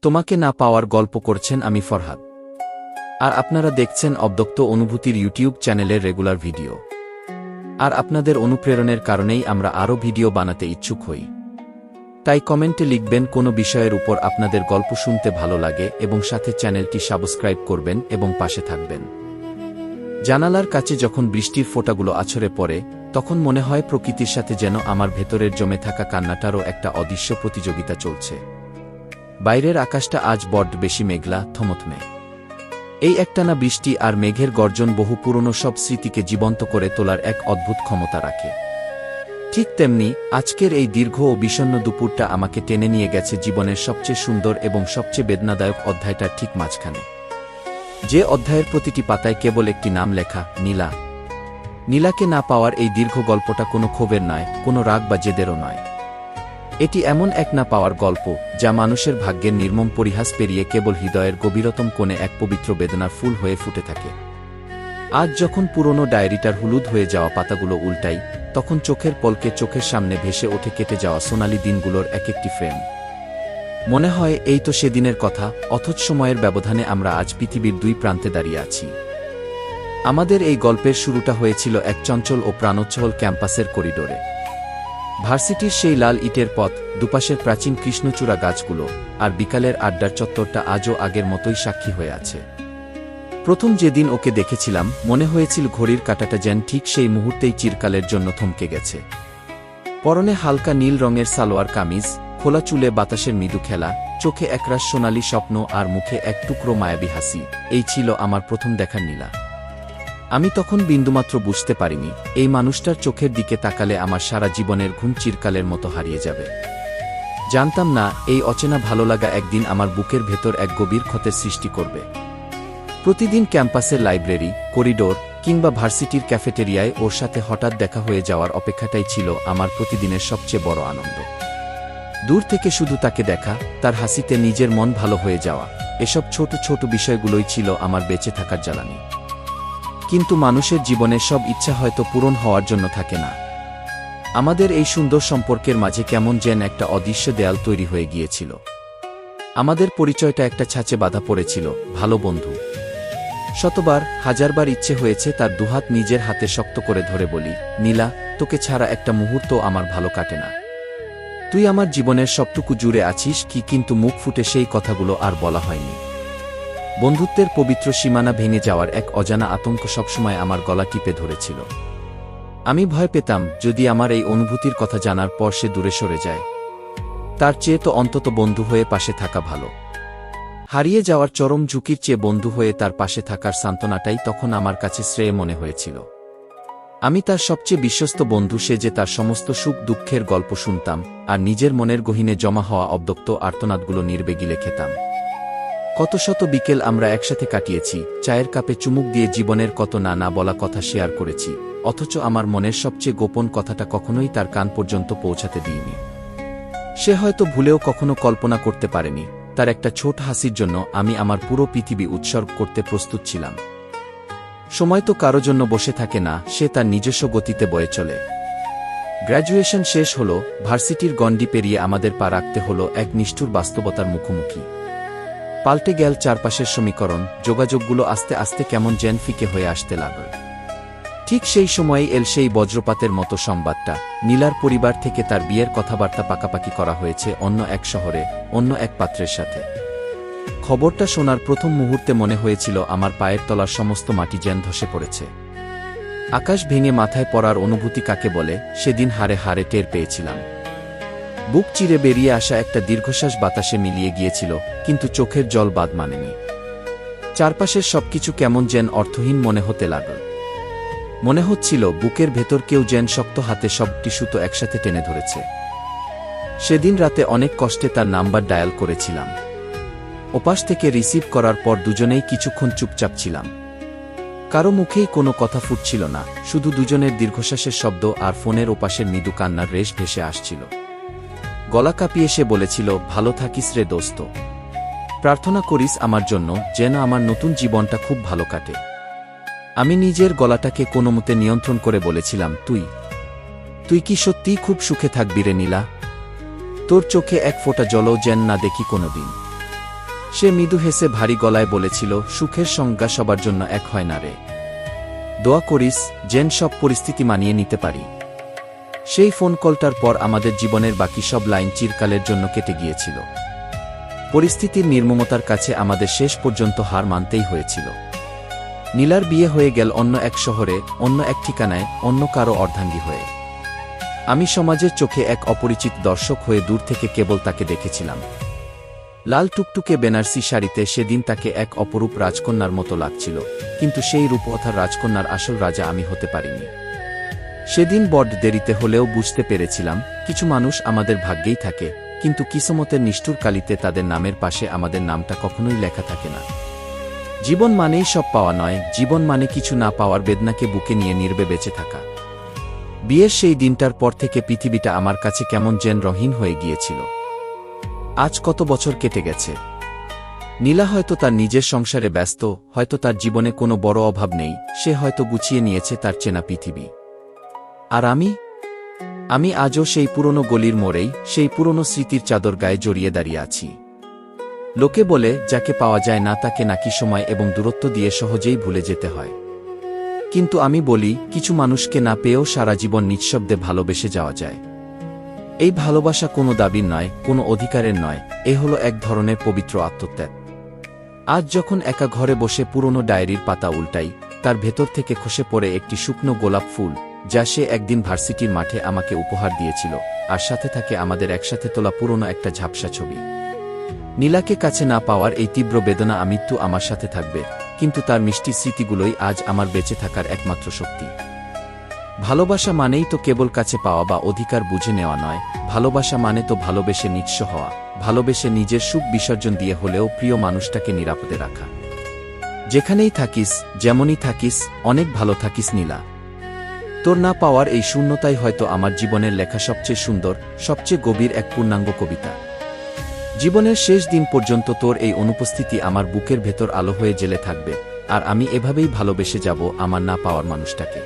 তোমাকে না পাওয়ার গল্প করছেন আমি ফরহাদ। আর আপনারা দেখছেন অব্দক্ত অনুভূতির ইউটিউব চ্যানেলের রেগুলার ভিডিও। আর আপনাদের অনুপ্রেরণের কারণেই আমরা আরও ভিডিও বানাতে ইচ্ছুক হই। তাই কমেন্টে লিখবেন কোনো বিষয়ের উপর আপনাদের গল্প শুনতে ভালো লাগে এবং সাথে চ্যানেলটি সাবস্ক্রাইব করবেন এবং পাশে থাকবেন। জানালার কাছে যখন বৃষ্টির ফোঁটাগুলো আছড়ে পড়ে তখন মনে হয় প্রকৃতির সাথে যেন আমার ভেতরের জমে থাকা কান্নাটারও একটা অদৃশ্য প্রতিযোগিতা চলছে। বাইরের আকাশটা আজ বড্ড বেশি মেঘলা, থমথমে। এই একটানা বৃষ্টি আর মেঘের গর্জন বহু পুরনো সব স্মৃতিকে জীবন্ত করে তোলার এক অদ্ভুত ক্ষমতা রাখে। ঠিক তেমনি আজকের এই দীর্ঘ ও বিষণ্ণ দুপুরটা আমাকে টেনে নিয়ে গেছে জীবনের সবচেয়ে সুন্দর এবং সবচেয়ে বেদনাদায়ক অধ্যায়টার ঠিক মাঝখানে। যে অধ্যায়ের প্রতিটি পাতায় কেবল একটি নাম লেখা, নীলা। নীলাকে না পাওয়ার এই দীর্ঘ গল্পটা কোনো ক্ষোভের নয়, কোনো রাগ বা জেদেরও নয়। এটি এমন এক না পাওয়ার গল্প যা মানুষের ভাগ্যের নির্মম পরিহাস পেরিয়ে কেবল হৃদয়ের গভীরতম কোণে এক পবিত্র বেদনার ফুল হয়ে ফুটে থাকে। আজ যখন পুরনো ডায়েরিটার হলুদ হয়ে যাওয়া পাতাগুলো উল্টাই, তখন চোখের পলকে চোখের সামনে ভেসে ওঠে কেটে যাওয়া সোনালি দিনগুলোর এক একটি ফ্রেম। মনে হয় এই তো সেদিনের কথা, অথচ সময়ের ব্যবধানে আমরা আজ পৃথিবীর দুই প্রান্তে দাঁড়িয়ে আছি। আমাদের এই গল্পের শুরুটা হয়েছিল এক চঞ্চল ও প্রাণোচ্ছল ক্যাম্পাসের করিডোরে। ভার্সিটির সেই লাল ইটের পথ, দুপাশের প্রাচীন কৃষ্ণচূড়া গাছগুলো, আর বিকালের আড্ডার চত্বরটা আজও আগের মতোই সাক্ষী হয়ে আছে। প্রথম যেদিন ওকে দেখেছিলাম মনে হয়েছিল ঘড়ির কাঁটাটা যেন ঠিক সেই মুহূর্তেই চিরকালের জন্য থমকে গেছে। পরনে হালকা নীল রঙের সালোয়ার কামিজ, খোলা চুলে বাতাসের মৃদু খেলা, চোখে একরাশ সোনালি স্বপ্ন আর মুখে এক টুকরো মায়াবী হাসি। এই ছিল আমার প্রথম দেখার নীলা। আমি তখন বিন্দুমাত্র বুঝতে পারিনি এই মানুষটার চোখের দিকে তাকালে আমার সারা জীবনের ঘুম চিরকালের মতো হারিয়ে যাবে। জানতাম না এই অচেনা ভালোলাগা একদিন আমার বুকের ভেতর এক গভীর ক্ষতের সৃষ্টি করবে। প্রতিদিন ক্যাম্পাসের লাইব্রেরি, করিডোর কিংবা ভার্সিটির ক্যাফেটেরিয়ায় ওর সাথে হঠাৎ দেখা হয়ে যাওয়ার অপেক্ষাটাই ছিল আমার প্রতিদিনের সবচেয়ে বড় আনন্দ। দূর থেকে শুধু তাকে দেখা, তার হাসিতে নিজের মন ভালো হয়ে যাওয়া, এসব ছোট ছোট বিষয়গুলোই ছিল আমার বেঁচে থাকার জ্বালানি। কিন্তু মানুষের জীবনে সব ইচ্ছা হয়তো পূরণ হওয়ার জন্য থাকে না। আমাদের এই সুন্দর সম্পর্কের মাঝে কেমন যেন একটা অদৃশ্য দেয়াল তৈরি হয়ে গিয়েছিল। আমাদের পরিচয়টা একটা ছাঁচে বাঁধা পড়েছিল, ভালো বন্ধু। শতবার, হাজারবার ইচ্ছে হয়েছে তার দুহাত নিজের হাতে শক্ত করে ধরে বলি, নীলা, তোকে ছাড়া একটা মুহূর্ত আমার ভালো কাটে না। তুই আমার জীবনের সবটুকু জুড়ে আছিস কি, কিন্তু মুখ ফুটে সেই কথাগুলো আর বলা হয়নি। বন্ধুত্বের পবিত্র সীমানা ভেঙে যাওয়ার এক অজানা আতঙ্ক সবসময় আমার গলা টিপে ধরেছিল। আমি ভয় পেতাম যদি আমার এই অনুভূতির কথা জানার পর সে দূরে সরে যায়। তার চেয়ে তো অন্তত বন্ধু হয়ে পাশে থাকা ভালো। হারিয়ে যাওয়ার চরম ঝুঁকির চেয়ে বন্ধু হয়ে তার পাশে থাকার সান্ত্বনাটাই তখন আমার কাছে শ্রেয় মনে হয়েছিল। আমি তার সবচেয়ে বিশ্বস্ত বন্ধু সেজে তার সমস্ত সুখ দুঃখের গল্প শুনতাম আর নিজের মনের গহীনে জমা হওয়া অব্যক্ত আর্তনাদগুলো নির্বেগিলে খেতাম। কত শত বিকেল আমরা একসাথে কাটিয়েছি, চায়ের কাপে চুমুক দিয়ে জীবনের কত না না বলা কথা শেয়ার করেছি, অথচ আমার মনের সবচেয়ে গোপন কথাটা কখনোই তার কান পর্যন্ত পৌঁছাতে দিইনি। সে হয়তো ভুলেও কখনো কল্পনা করতে পারেনি তার একটা ছোট হাসির জন্য আমি আমার পুরো পৃথিবী উৎসর্গ করতে প্রস্তুত ছিলাম। সময় তো কারো জন্য বসে থাকে না, সে তার নিজস্ব গতিতে বয়ে চলে। গ্র্যাজুয়েশন শেষ হলো, ভার্সিটির গণ্ডি পেরিয়ে আমাদের পা রাখতে হলো এক নিষ্ঠুর বাস্তবতার মুখোমুখি। পাল্টে গেল চারপাশের সমীকরণ, যোগাযোগগুলো আস্তে আস্তে কেমন যেন ফিকে হয়ে আসতে লাগল। ঠিক সেই সময়েই এল সেই বজ্রপাতের মতো সংবাদটা, নীলার পরিবার থেকে তার বিয়ের কথাবার্তা পাকাপাকি করা হয়েছে অন্য এক শহরে, অন্য এক পাত্রের সাথে। খবরটা শোনার প্রথম মুহূর্তে মনে হয়েছিল আমার পায়ের তলার সমস্ত মাটি যেন ধসে পড়েছে। আকাশ ভেঙে মাথায় পড়ার অনুভূতি কাকে বলে সেদিন হাড়ে হাড়ে টের পেয়েছিলাম। বুক চিরে বেরিয়ে আসা একটা দীর্ঘশ্বাস বাতাসে মিলিয়ে গিয়েছিল, কিন্তু চোখের জল বাদ মানেনি। চারপাশের সবকিছু কেমন যেন অর্থহীন মনে হতে লাগল। মনে হচ্ছিল বুকের ভেতর কেউ যেন শক্ত হাতে সবটি সুতো একসাথে টেনে ধরেছে। সেদিন রাতে অনেক কষ্টে তার নাম্বার ডায়াল করেছিলাম। ওপাশ থেকে রিসিভ করার পর দুজনেই কিছুক্ষণ চুপচাপ ছিলাম। কারো মুখেই কোনো কথা ফুটছিল না, শুধু দুজনের দীর্ঘশ্বাসের শব্দ আর ফোনের ওপাশের মৃদু কান্নার রেশ ভেসে আসছিল। গলা কাঁপিয়ে সে বলেছিল, ভালো থাকিস রে দোস্ত। প্রার্থনা করিস আমার জন্য যেন আমার নতুন জীবনটা খুব ভালো কাটে। আমি নিজের গলাটাকে কোনোমতে নিয়ন্ত্রণ করে বলেছিলাম, তুই কি সত্যিই খুব সুখে থাকবি রে নীলা? তোর চোখে এক ফোঁটা জলও যেন না দেখি কোনোদিন। সে মৃদু হেসে ভারী গলায় বলেছিল, সুখের সংজ্ঞা সবার জন্য এক হয় না রে। দোয়া করিস যেন সব পরিস্থিতি মানিয়ে নিতে পারি। সেই ফোন কলটার পর আমাদের জীবনের বাকি সব লাইন চিরকালের জন্য কেটে গিয়েছিল। পরিস্থিতির নির্মমতার কাছে আমাদের শেষ পর্যন্ত হার মানতেই হয়েছিল। নীলার বিয়ে হয়ে গেল অন্য এক শহরে, অন্য এক ঠিকানায়, অন্য কারো অর্ধাঙ্গী হয়ে। আমি সমাজের চোখে এক অপরিচিত দর্শক হয়ে দূর থেকে কেবল তাকে দেখেছিলাম। লাল টুকটুকে বেনারসি শাড়িতে সেদিন তাকে এক অপরূপ রাজকন্যার মতো লাগছিল, কিন্তু সেই রূপকথার রাজকন্যার আসল রাজা আমি হতে পারিনি। সেদিন বড্ড দেরিতে হলেও বুঝতে পেরেছিলাম, কিছু মানুষ আমাদের ভাগ্যেই থাকে, কিন্তু কিসমতের নিষ্ঠুর কালিতে তাদের নামের পাশে আমাদের নামটা কখনোই লেখা থাকে না। জীবন মানেই সব পাওয়া নয়, জীবন মানে কিছু না পাওয়ার বেদনাকে বুকে নিয়ে নীরবে বেঁচে থাকা। বিয়ের সেই দিনটার পর থেকে পৃথিবীটা আমার কাছে কেমন যেন রঙিন হয়ে গিয়েছিল। আজ কত বছর কেটে গেছে। নীলা হয়তো তার নিজের সংসারে ব্যস্ত, হয়তো তার জীবনে কোনো বড় অভাব নেই, সে হয়তো গুছিয়ে নিয়েছে তার চেনা পৃথিবী। আর আমি আজও সেই পুরনো গলির মোড়েই, সেই পুরনো স্মৃতির চাদর গায়ে জড়িয়ে দাঁড়িয়ে আছি। লোকে বলে, যাকে পাওয়া যায় না তাকে নাকি সময় এবং দূরত্ব দিয়ে সহজেই ভুলে যেতে হয়। কিন্তু আমি বলি, কিছু মানুষকে না পেয়েও সারা জীবন নিঃশব্দে ভালোবেসে যাওয়া যায়। এই ভালোবাসা কোনো দাবির নয়, কোনো অধিকারের নয়, এ হলো এক ধরনের পবিত্র আত্মত্যাগ। আজ যখন একা ঘরে বসে পুরনো ডায়েরির পাতা উল্টাই, তার ভেতর থেকে খসে পড়ে একটি শুকনো গোলাপ ফুল, যা সে একদিন ভার্সিটির মাঠে আমাকে উপহার দিয়েছিল, আর সাথে থাকে আমাদের একসাথে তোলা পুরনো একটা ঝাপসা ছবি। নীলাকে কাছে না পাওয়ার এই তীব্র বেদনা আমৃত্যু আমার সাথে থাকবে, কিন্তু তার মিষ্টি স্মৃতিগুলোই আজ আমার বেঁচে থাকার একমাত্র শক্তি। ভালোবাসা মানেই তো কেবল কাছে পাওয়া বা অধিকার বুঝে নেওয়া নয়, ভালোবাসা মানে তো ভালোবেসে নিঃস্ব হওয়া, ভালোবেসে নিজের সুখ বিসর্জন দিয়ে হলেও প্রিয় মানুষটাকে নিরাপদে রাখা। যেখানেই থাকিস, যেমনই থাকিস, অনেক ভালো থাকিস নীলা। তোর না পাওয়ার এই শূন্যতাই হয়তো আমার জীবনের লেখা সবচেয়ে সুন্দর, সবচেয়ে গভীর এক পূর্ণাঙ্গ কবিতা। জীবনের শেষ দিন পর্যন্ত তোর এই অনুপস্থিতি আমার বুকের ভেতর আলো হয়ে জ্বেলে থাকবে, আর আমি এভাবেই ভালোবেসে যাব আমার না পাওয়ার মানুষটাকে।